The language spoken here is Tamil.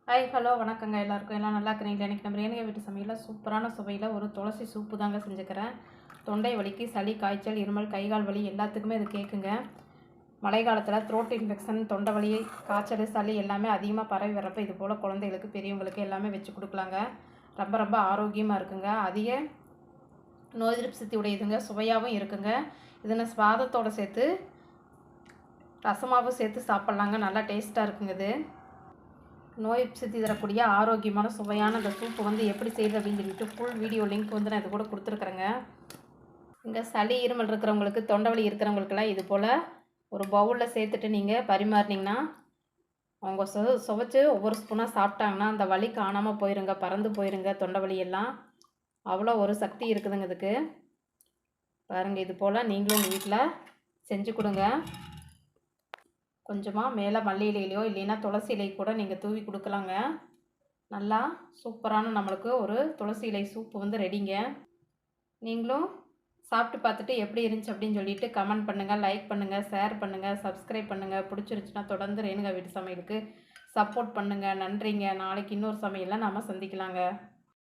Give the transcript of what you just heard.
ஹாய் ஹலோ வணக்கங்க எல்லாருக்கும். எல்லாம் நல்லா இருக்கிறீங்களா? இன்றைக்கி நம்ம ரேணுகா வீட்டு சமையலில் சூப்பரான சுவையில் ஒரு துளசி சூப்பு தாங்க செஞ்சுக்கிறேன். தொண்டை வலிக்கு, சளி, காய்ச்சல், இருமல், கைகால் வலி எல்லாத்துக்குமே இது கேட்குங்க. மழை காலத்தில் த்ரோட் இன்ஃபெக்ஷன், தொண்டை வலி, காய்ச்சல், சளி எல்லாமே அதிகமாக பரவி வரப்போ இது போல் குழந்தைகளுக்கு, பெரியவங்களுக்கு எல்லாமே வச்சு கொடுக்கலாங்க. ரொம்ப ரொம்ப ஆரோக்கியமாக இருக்குங்க. அதிக நோய் எதிர்ப்பு சக்தி உடையதுங்க. சுவையாகவும் இருக்குங்க. இதில் சாதத்தோடு சேர்த்து ரசமாகவும் சேர்த்து சாப்பிட்லாங்க. நல்லா டேஸ்ட்டாக இருக்குங்க. இது நோய் சக்தி தரக்கூடிய ஆரோக்கியமான சுவையான அந்த சூப்பு எப்படி செய்யுது அப்படின்னு சொல்லிட்டு ஃபுல் வீடியோ லிங்க் நான் இது கூட கொடுத்துருக்குறேங்க. இங்கே சளி இருமல் இருக்கிறவங்களுக்கு, தொண்டை இருக்கிறவங்களுக்கெல்லாம் இது போல் ஒரு பவுலில் சேர்த்துட்டு நீங்கள் பரிமாறினீங்கன்னா அவங்க சுவைச்சு ஒவ்வொரு ஸ்பூனாக சாப்பிட்டாங்கன்னா அந்த வலி காணாமல் போயிருங்க, பறந்து போயிருங்க. தொண்டை வலியெல்லாம் அவ்வளோ ஒரு சக்தி இருக்குதுங்க இதுக்கு. பாருங்கள், இது போல் நீங்களும் உங்கள் வீட்டில் செஞ்சு கொடுங்க. கொஞ்சமாக மேலே மல்லி இலையிலையோ இல்லைன்னா துளசி இலை கூட நீங்கள் தூவி கொடுக்கலாங்க. நல்லா சூப்பரான நம்மளுக்கு ஒரு துளசி இலை சூப்பு ரெடிங்க. நீங்களும் சாப்பிட்டு பார்த்துட்டு எப்படி இருந்துச்சு அப்படின்னு சொல்லிட்டு கமெண்ட் பண்ணுங்கள், லைக் பண்ணுங்கள், ஷேர் பண்ணுங்கள், சப்ஸ்கிரைப் பண்ணுங்கள். பிடிச்சிருச்சுன்னா தொடர்ந்து ரேணுகா வீட்டு சமையலுக்கு சப்போர்ட் பண்ணுங்கள். நன்றிங்க. நாளைக்கு இன்னொரு சமையலில் நாம் சந்திக்கலாங்க.